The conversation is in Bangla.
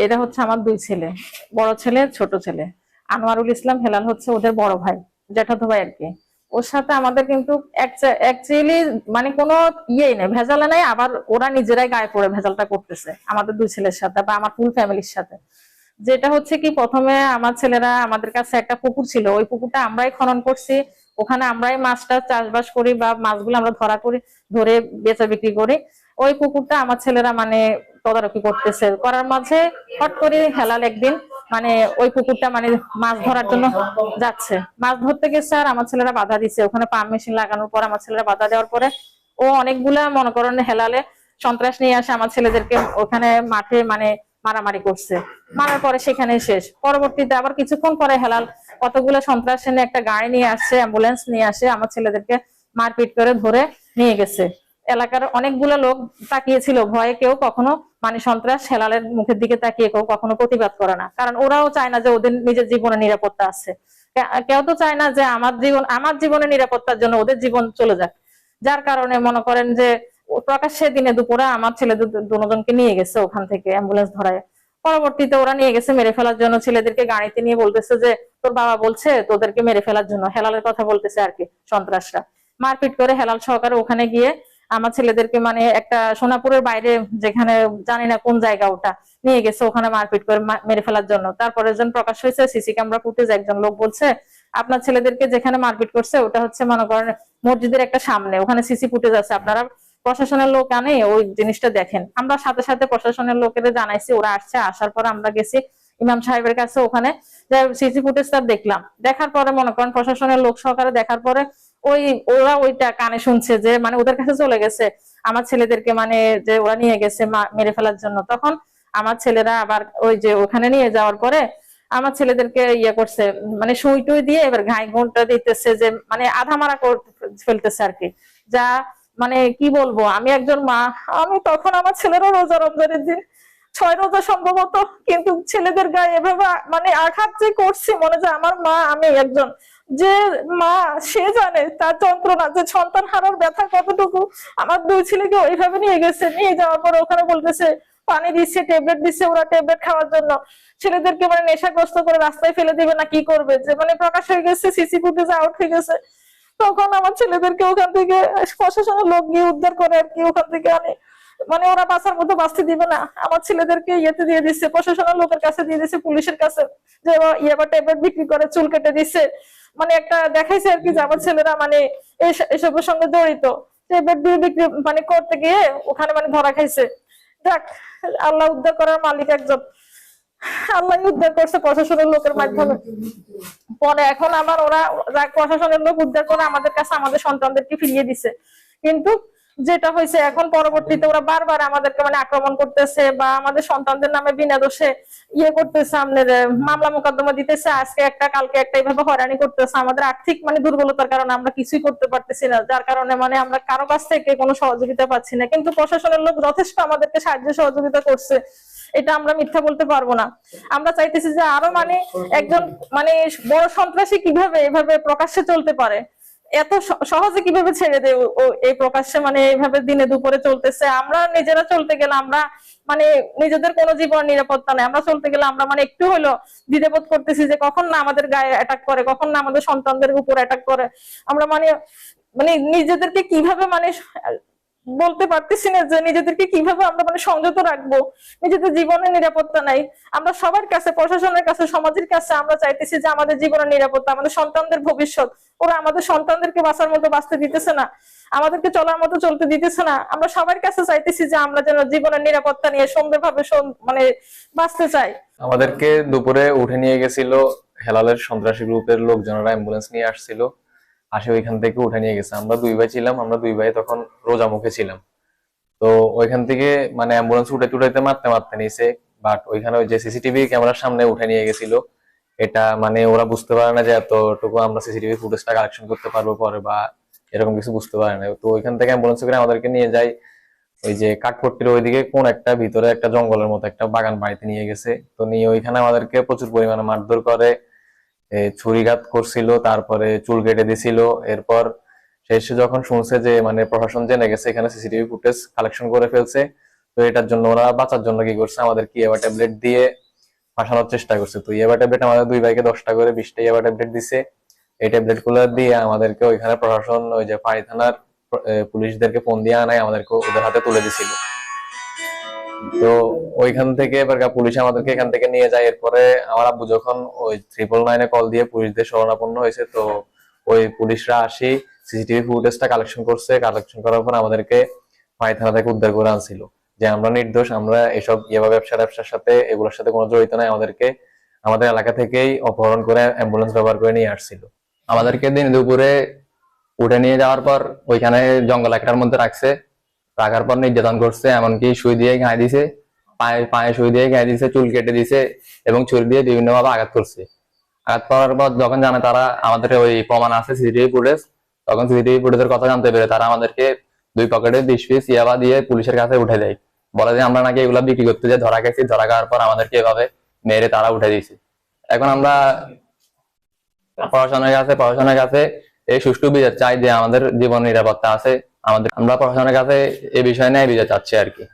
এরা হচ্ছে আমার দুই ছেলে, বড় ছেলে ছোট ছেলে। আনোয়ারুল ইসলাম হেলাল হচ্ছে ওদের বড় ভাই, জ্যাঠাতো ভাই আর কি। ওর সাথে আমাদের কিন্তু অ্যাকচুয়ালি মানে কোনো ইয়ে নেই, ভেজালে নাই। আবার ওরা নিজেরাই গায়ে পড়ে ভেজালটা করতেছে আমাদের দুই ছেলের সাথে বা আমার ফুল ফ্যামিলির সাথে। যেটা হচ্ছে কি, প্রথমে আমার ছেলেরা, আমাদের কাছে একটা পুকুর ছিল, ওই পুকুরটা আমরাই খনন করছি, ওখানে আমরাই মাছটা চাষবাস করি বা মাছগুলো আমরা ধরে বেচা বিক্রি করি। ওই পুকুরটা আমার ছেলেরা মানে তদারকি করতেছে, করার মাঝে হট করে হেলাল একদিন মানে ওই পুকুরটা মানে মাছ ধরার জন্য যাচ্ছে, মাছ ধরতে গেছে। আর আমার ছেলেরা বাধা দিচ্ছে, ওখানে পাম্প মেশিন লাগানোর পর আমার ছেলেরা বাধা দেওয়ার পরে ও অনেকগুলা মনে করেন হেলালে সন্ত্রাস নিয়ে আসে আমার ছেলেদেরকে ওখানে মাঠে মানে মারামারি করছে। মারার পরে সেখানে শেষ। পরবর্তীতে আবার কিছুক্ষণ পরে হেলাল কতগুলো সন্ত্রাস এনে একটা গাড়ি নিয়ে আসছে, অ্যাম্বুলেন্স নিয়ে আসে, আমার ছেলেদেরকে মারপিট করে ধরে নিয়ে গেছে। এলাকার অনেকগুলো লোক তাকিয়েছিল ভয়ে, কেউ কখনো মানে সন্ত্রাস হেলালের মুখের দিকে তাকিয়ে কেউ কখনো প্রতিবাদ করে না, কারণ ওরাও চায় না যে ওদের নিজের জীবনের নিরাপত্তা আছে। কেউ তো চায় না যে আমার জীবনের নিরাপত্তার জন্য ওদের জীবন চলে যাক। যার কারণে মনে করেন যে প্রকাশ্যে দিনে দুপুরে আমার ছেলেদের দুজনকে নিয়ে গেছে ওখান থেকে অ্যাম্বুলেন্স ধরায়। পরবর্তীতে ওরা নিয়ে গেছে মেরে ফেলার জন্য, ছেলেদেরকে গাড়িতে নিয়ে বলতেছে যে তোর বাবা বলছে তোদেরকে মেরে ফেলার জন্য, হেলালের কথা বলতেছে আর কি সন্ত্রাসরা। মারপিট করে হেলাল সহকারে ওখানে গিয়ে আমার ছেলেদেরকে মানে একটা সোনাপুরের বাইরে, যেখানে জানি না কোন জায়গা, ওটা নিয়ে গেছে, ওখানে মারপিট করে মেরে ফেলার জন্য। তারপরে যখন প্রকাশ হয়েছে সিসি ক্যামেরা ফুটেজ, একজন লোক বলছে আপনার ছেলেদেরকে যেখানে মারপিট করছে ওটা হচ্ছে মনে করেন মসজিদের একটা সামনে, ওখানে সিসি ফুটেজ আছে, আপনারা প্রশাসনের লোক আনে ওই জিনিসটা দেখেন। আমরা সাথে সাথে প্রশাসনের লোকেদের জানাইছি, ওরা আসছে, আসার পর আমরা গেছি ইমাম সাহেবের কাছে, ওখানে সিসি ফুটেজটা দেখলাম। দেখার পরে মনে করেন প্রশাসনের লোক সহকারে দেখার পরে ওরা ওইটা কানে শুনছে যে মানে ওদের কাছে চলে গেছে আমার ছেলেদেরকে, মানে যে ওরা নিয়ে গেছে মেরে ফেলার জন্য। তখন আমার ছেলেরা আবার ওই যে ওখানে নিয়ে যাওয়ার পরে আমার ছেলেদেরকে ইয়ে করছে, মানে সুই টুই দিয়ে এবার ঘাই ঘন্টা দিতেছে, যে মানে আধা মারা ফেলতেছে আর কি। যা মানে কি বলবো, আমি একজন মা, আমি তখন আমার ছেলেরা রোজা, রমজানের দিন 6 রোজা সম্ভবত, কিন্তু ছেলেদের গায়ে এভাবে মানে আঘাত যে করছি, মনে যে আমার মা, আমি একজন যে মা, সে জানে তার যন্ত্রণা, যে সন্তান হারার ব্যথা কতটুকু। আমার দুই ছেলেকে ওইভাবে নিয়ে গেছে, নিয়ে যাওয়ার পরে ওখানে বলতেছে পানি দিচ্ছে, ট্যাবলেট দিচ্ছে, ওরা ট্যাবলেট খাওয়ার জন্য। ছেলেদেরকে মানে নেশাগ্রস্ত করে রাস্তায় ফেলে দিবে না কি করবে, যে মানে প্রকাশ হয়ে গেছে, সিসি ফুটেজ আউট হয়ে গেছে। তখন আমার ছেলেদেরকে ওখান থেকে প্রশাসনের লোক গিয়ে উদ্ধার করে আর কি, ওখান থেকে আনে। মানে ওরা বাঁচার মতো বাঁচতে দিবে না, আমার ছেলেদেরকে ইয়েতে দিয়ে দিচ্ছে, প্রশাসনের লোকের কাছে দিয়ে দিচ্ছে, পুলিশের কাছে, যে ইয়াবা ট্যাবলেট বিক্রি করে, চুল কেটে দিচ্ছে। মানে একটা দেখাইছে আর কি যে আমার ছেলেরা মানে এসবের সঙ্গে জড়িত। ট্যাবলেট দিয়ে বিক্রি মানে করতে গিয়ে ওখানে মানে ধরা খাইছে। যাক, আল্লাহ উদ্ধার করার মালিক একজন, আল্লাহ উদ্ধার করছে প্রশাসনের লোকের মাধ্যমে। পরে এখন আমার ওরা প্রশাসনের লোক উদ্ধার করে আমাদের কাছে আমাদের সন্তানদেরকে ফিরিয়ে দিছে। কিন্তু যেটা হয়েছে এখন পরবর্তীতে ওরা বারবার আমাদেরকে মানে আক্রমণ করতেছে বা আমাদের সন্তানদের নামে বিনা দোষে ইয়ে করতেছে, আমাদের মামলা মোকদ্দমা দিতেছে, আজকে একটা কালকে একটা, এইভাবে হয়রানি করতেছে। আমাদের আর্থিক মানে দুর্বলতার কারণে আমরা কিছুই করতে পারতেছি না, যার কারণে মানে আমরা কারো কাছ থেকে কোনো সহযোগিতা পাচ্ছি না। কিন্তু প্রশাসনের লোক যথেষ্ট আমাদেরকে সাহায্য সহযোগিতা করছে, এটা আমরা মিথ্যা বলতে পারবো না। আমরা চাইতেছি যে আরো মানে একজন মানে বড় সন্ত্রাসী কিভাবে এভাবে প্রকাশ্যে চলতে পারে, এত সহজে কিভাবে ছেড়ে দেয় এই প্রকাশ্যে, মানে এইভাবে দিনে দুপুরে চলতেছে। আমরা নিজেরা চলতে গেলে আমরা মানে নিজেদের কোনো জীবন নিরাপত্তা নেই, আমরা চলতে গেলে আমরা মানে একটু হলো দ্বিধাবোধ করতেছি যে কখন না আমাদের গায়ে অ্যাটাক করে, কখন না আমাদের সন্তানদের উপর অ্যাটাক করে। আমরা মানে মানে নিজেদেরকে কিভাবে মানে বলতে পারতেছি না যে নিজেদেরকে কিভাবে আমরা মানে সংযত রাখবো। নিজেদের জীবনের নিরাপত্তা নাই। আমরা সবার কাছে, প্রশাসনের কাছে, সমাজের কাছে আমরা চাইতেছি যে আমাদের জীবনের নিরাপত্তা, আমাদের সন্তানদের ভবিষ্যৎ। ওরা আমাদের সন্তানদেরকে বাঁচার মতো বাঁচতে দিতেছে না, আমাদেরকে চলার মতো চলতে দিতেছে না। আমরা সবার কাছে চাইতেছি যে আমরা যেন জীবনের নিরাপত্তা নিয়ে সুন্দরভাবে মানে বাঁচতে চাই। আমাদেরকে দুপুরে উঠে নিয়ে গেছিল হেলালের সন্ত্রাসী গ্রুপের লোকজনেরা, অ্যাম্বুলেন্স নিয়ে আসছিল, আসে ওইখান থেকে উঠে নিয়ে গেছে। আমরা দুই ভাই ছিলাম, আমরা দুই ভাই তখন রোজা মুখে ছিলাম। তো ওইখান থেকে মানে অ্যাম্বুলেন্স উঠে টুটাইতে মারতে মারতে নিয়েছে, বাট ওইখানে ওই যে সিসিটিভি ক্যামেরার সামনে উঠে নিয়ে গেছিল। এটা মানে ওরা বুঝতে পারে না যে এতটুকু আমরা সিসিটিভি ফুটেজটা কালেকশন করতে পারবো পরে, বা এরকম কিছু বুঝতে পারে না। তো ওইখান থেকে অ্যাম্বুলেন্স করে আমাদেরকে নিয়ে যায় ওই যে কাঠপট্টির ওইদিকে কোন একটা ভিতরে একটা জঙ্গলের মতো একটা বাগান বাড়িতে নিয়ে গেছে। তো নিয়ে ওইখানে আমাদেরকে প্রচুর পরিমাণে মারধর করে, ছুরিঘাত করছিল, তারপরে চুল কেটে দিছিল। এরপর শেষে যখন শুনছে যে মানে প্রশাসন জেনে গেছে এখানে সিসিটিভি ফুটেজ কালেকশন করে ফেলছে, তো এটার জন্য ওরা বাঁচার জন্য কি করছে, আমাদেরকে ইয়াবা ট্যাবলেট দিয়ে ফাঁসানোর চেষ্টা করছে। তো ইয়াবা ট্যাবলেট আমাদের দুই ভাইকে 10টা করে 20টা ইয়াবা ট্যাবলেট দিছে। এই ট্যাবলেট গুলো দিয়ে আমাদেরকে ওইখানে প্রশাসন ওই যে ফাঁড়ি থানার পুলিশদেরকে ফোন দিয়ে আনায় আমাদেরকে ওদের হাতে তুলে দিছিল। তো ওইখান থেকে এবার পুলিশ আমাদেরকে এখান থেকে নিয়ে যায়। এরপরে আমার আব্বু যখন ওই 999-এ কল দিয়ে পুলিশদের শরণাপন্ন হয়েছে, তো ওই পুলিশরা আসি সিসিটিভি ফুটেজটা কালেকশন করছে। কালেকশন করার পর আমাদেরকে ফাঁড়ি থানা থেকে উদ্ধার করে আনছিল যে আমরা নির্দোষ, আমরা এসব ইয়াবা ব্যবসার সাথে এগুলোর সাথে কোনো জড়িত নাই। আমাদেরকে আমাদের এলাকা থেকেই অপহরণ করে অ্যাম্বুলেন্স ব্যবহার করে নিয়ে আসছিল। আমাদেরকে দিন দুপুরে উঠে নিয়ে যাওয়ার পর ওইখানে জঙ্গল একটার মধ্যে রাখছে। রাখার পর নির্যাতন করছে, এমনকি সুই দিয়ে গায়ে দিছে, পায়ে পায়ে সুই দিয়ে গায়ে দিছে, চুল কেটে দিছে এবং ছুরি দিয়ে বিভিন্ন ভাবে আঘাত করছে। আঘাত করার পর যখন জানে তারা আমাদের ওই প্রমাণ আছে সিসিটিভি ফুটেজ, তখন সিসিটিভি ফুটেজের কথা জানতে পেরে তারা আমাদেরকে 2 পকেটে 20 পিস ইয়াবা দিয়ে পুলিশের কাছে উঠে দেয়। বলে যে আমরা নাকি এগুলা বিক্রি করতে যাই, ধরা গেছি। ধরা খাওয়ার পর আমাদেরকে এভাবে মেরে তারা উঠে দিয়েছে। এখন আমরা প্রশাসনের কাছে এই সুষ্ঠু বিচার চাই যে আমাদের জীবন নিরাপত্তা আছে। আমরা প্রশাসনের কাছে এই বিষয় নিয়ে বিচার চাচ্ছি আর কি।